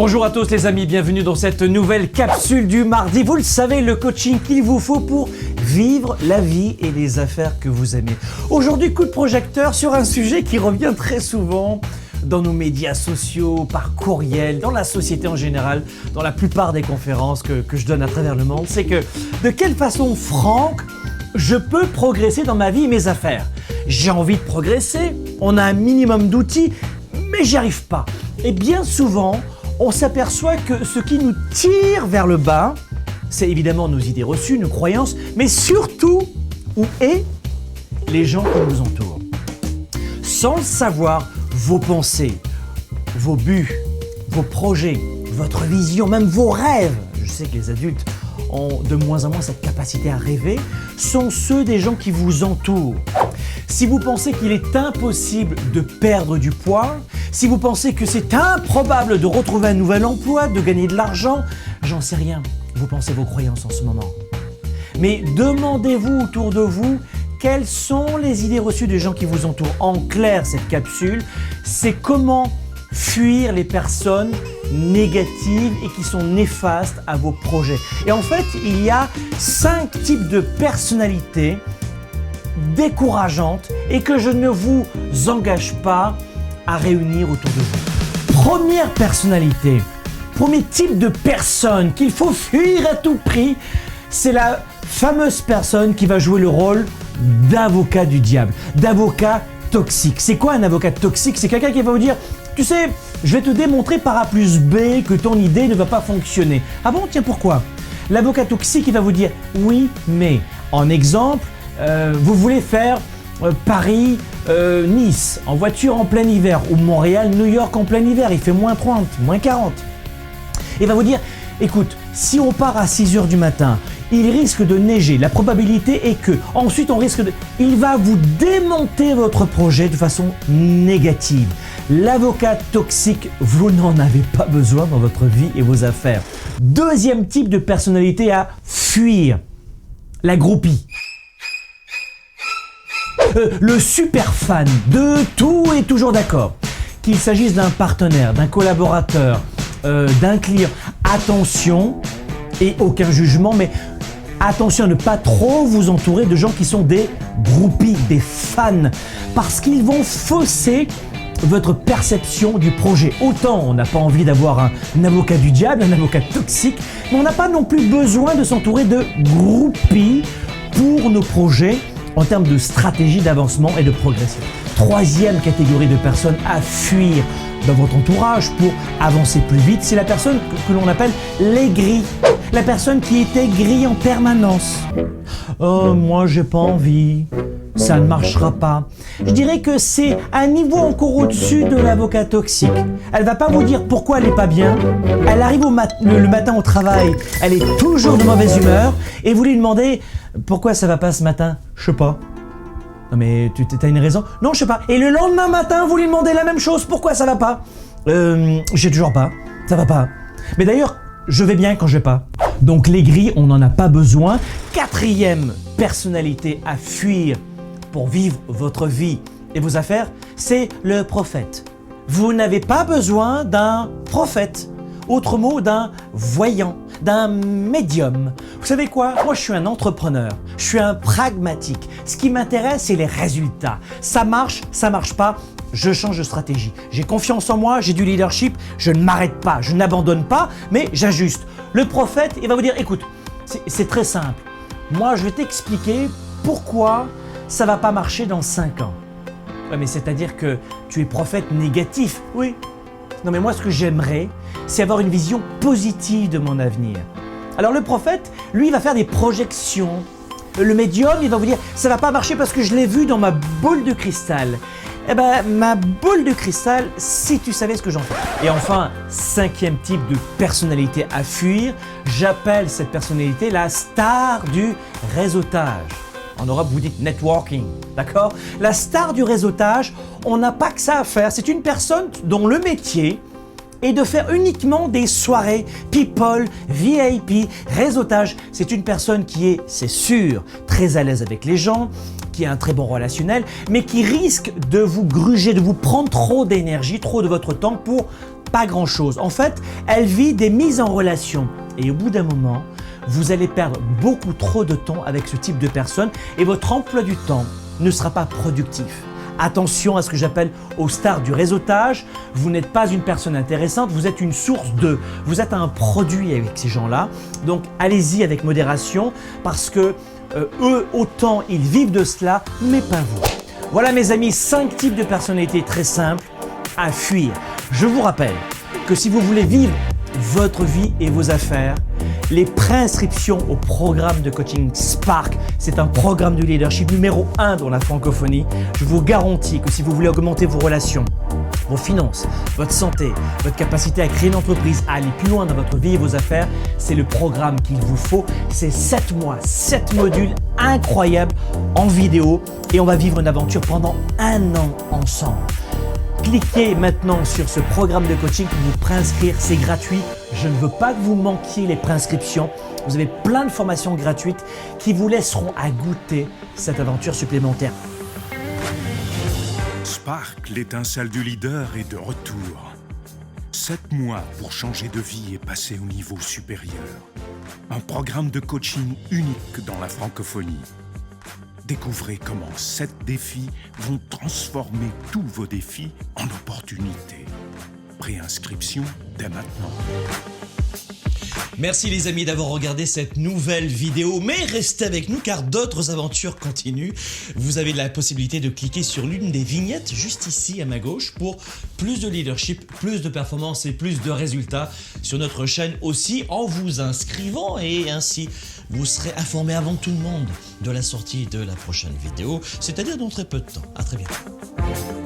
Bonjour à tous les amis, bienvenue dans cette nouvelle capsule du mardi. Vous le savez, le coaching qu'il vous faut pour vivre la vie et les affaires que vous aimez. Aujourd'hui, coup de projecteur sur un sujet qui revient très souvent dans nos médias sociaux, par courriel, dans la société en général, dans la plupart des conférences que je donne à travers le monde. C'est que de quelle façon, Franck, je peux progresser dans ma vie et mes affaires? J'ai envie de progresser, on a un minimum d'outils, mais j'y arrive pas. Et bien souvent, on s'aperçoit que ce qui nous tire vers le bas, c'est évidemment nos idées reçues, nos croyances, mais surtout, les gens qui nous entourent. Sans le savoir, vos pensées, vos buts, vos projets, votre vision, même vos rêves, je sais que les adultes ont de moins en moins cette capacité à rêver, sont ceux des gens qui vous entourent. Si vous pensez qu'il est impossible de perdre du poids, si vous pensez que c'est improbable de retrouver un nouvel emploi, de gagner de l'argent, j'en sais rien, vous pensez vos croyances en ce moment. Mais demandez-vous autour de vous quelles sont les idées reçues des gens qui vous entourent. En clair, cette capsule, c'est comment fuir les personnes négatives et qui sont néfastes à vos projets. Et en fait, il y a 5 types de personnalités décourageantes et que je ne vous engage pas à réunir autour de vous. Première personnalité, premier type de personne qu'il faut fuir à tout prix, c'est la fameuse personne qui va jouer le rôle d'avocat du diable, d'avocat toxique. C'est quoi un avocat toxique? C'est quelqu'un qui va vous dire: tu sais, je vais te démontrer par A plus B que ton idée ne va pas fonctionner. Ah bon, tiens, pourquoi? L'avocat toxique, il va vous dire oui, mais. En exemple, vous voulez faire Paris-Nice en voiture en plein hiver, ou Montréal-New York en plein hiver, il fait moins 30, moins 40. Il va vous dire: écoute, si on part à 6h du matin, il risque de neiger, la probabilité est que. Ensuite, on risque de. Il va vous démonter votre projet de façon négative. L'avocat toxique, vous n'en avez pas besoin dans votre vie et vos affaires. Deuxième type de personnalité à fuir, la groupie. Le super fan de tout et toujours d'accord. Qu'il s'agisse d'un partenaire, d'un collaborateur, d'un client. Attention, et aucun jugement, mais attention à ne pas trop vous entourer de gens qui sont des groupies, des fans, parce qu'ils vont fausser votre perception du projet. Autant on n'a pas envie d'avoir un avocat du diable, un avocat toxique, mais on n'a pas non plus besoin de s'entourer de groupies pour nos projets en termes de stratégie d'avancement et de progression. Troisième catégorie de personnes à fuir dans votre entourage pour avancer plus vite, c'est la personne que l'on appelle l'aigri. La personne qui est aigrie en permanence. Oh, moi j'ai pas envie, ça ne marchera pas. Je dirais que c'est un niveau encore au-dessus de l'avocat toxique. Elle va pas vous dire pourquoi elle n'est pas bien. Elle arrive le matin au travail, elle est toujours de mauvaise humeur et vous lui demandez pourquoi ça va pas ce matin. Je sais pas. Non mais tu as une raison? Non, je sais pas. Et le lendemain matin, vous lui demandez la même chose. Pourquoi ça va pas? J'ai toujours pas. Ça va pas. Mais d'ailleurs, je vais bien quand je vais pas. Donc l'aigri, on n'en a pas besoin. Quatrième personnalité à fuir pour vivre votre vie et vos affaires, c'est le prophète. Vous n'avez pas besoin d'un prophète. Autre mot, d'un voyant, d'un médium. Vous savez quoi? Moi, je suis un entrepreneur. Je suis un pragmatique. Ce qui m'intéresse, c'est les résultats. Ça marche pas, je change de stratégie. J'ai confiance en moi, j'ai du leadership, je ne m'arrête pas, je n'abandonne pas, mais j'ajuste. Le prophète, il va vous dire: écoute, c'est très simple. Moi, je vais t'expliquer pourquoi ça va pas marcher dans 5 ans. Ouais, mais c'est-à-dire que tu es prophète négatif, oui. Non mais moi ce que j'aimerais, c'est avoir une vision positive de mon avenir. Alors le prophète, lui, il va faire des projections. Le médium, il va vous dire: ça va pas marcher parce que je l'ai vu dans ma boule de cristal. Eh ben, ma boule de cristal, si tu savais ce que j'en fais. Et enfin, 5e type de personnalité à fuir, j'appelle cette personnalité la star du réseautage. En Europe, vous dites networking, d'accord? La star du réseautage, on n'a pas que ça à faire. C'est une personne dont le métier est de faire uniquement des soirées people, VIP, réseautage. C'est une personne qui est, c'est sûr, très à l'aise avec les gens, qui a un très bon relationnel, mais qui risque de vous gruger, de vous prendre trop d'énergie, trop de votre temps pour pas grand-chose. En fait, elle vit des mises en relation. Et au bout d'un moment, vous allez perdre beaucoup trop de temps avec ce type de personne et votre emploi du temps ne sera pas productif. Attention à ce que j'appelle aux stars du réseautage. Vous n'êtes pas une personne intéressante, vous êtes une source de. Vous êtes un produit avec ces gens-là. Donc allez-y avec modération parce que eux, autant ils vivent de cela, mais pas vous. Voilà mes amis, 5 types de personnalités très simples à fuir. Je vous rappelle que si vous voulez vivre votre vie et vos affaires, les préinscriptions au programme de coaching Spark, c'est un programme de leadership numéro 1 dans la francophonie. Je vous garantis que si vous voulez augmenter vos relations, vos finances, votre santé, votre capacité à créer une entreprise, à aller plus loin dans votre vie et vos affaires, c'est le programme qu'il vous faut. C'est 7 mois, 7 modules incroyables en vidéo et on va vivre une aventure pendant 1 an ensemble. Cliquez maintenant sur ce programme de coaching pour vous préinscrire, c'est gratuit. Je ne veux pas que vous manquiez les préinscriptions. Vous avez plein de formations gratuites qui vous laisseront à goûter cette aventure supplémentaire. Spark, l'étincelle du leader, est de retour. 7 mois pour changer de vie et passer au niveau supérieur. Un programme de coaching unique dans la francophonie. Découvrez comment 7 défis vont transformer tous vos défis en opportunités. Préinscription dès maintenant. Merci les amis d'avoir regardé cette nouvelle vidéo, mais restez avec nous car d'autres aventures continuent. Vous avez la possibilité de cliquer sur l'une des vignettes juste ici à ma gauche pour plus de leadership, plus de performance et plus de résultats sur notre chaîne aussi en vous inscrivant et ainsi vous serez informé avant tout le monde de la sortie de la prochaine vidéo, c'est-à-dire dans très peu de temps. À très bientôt.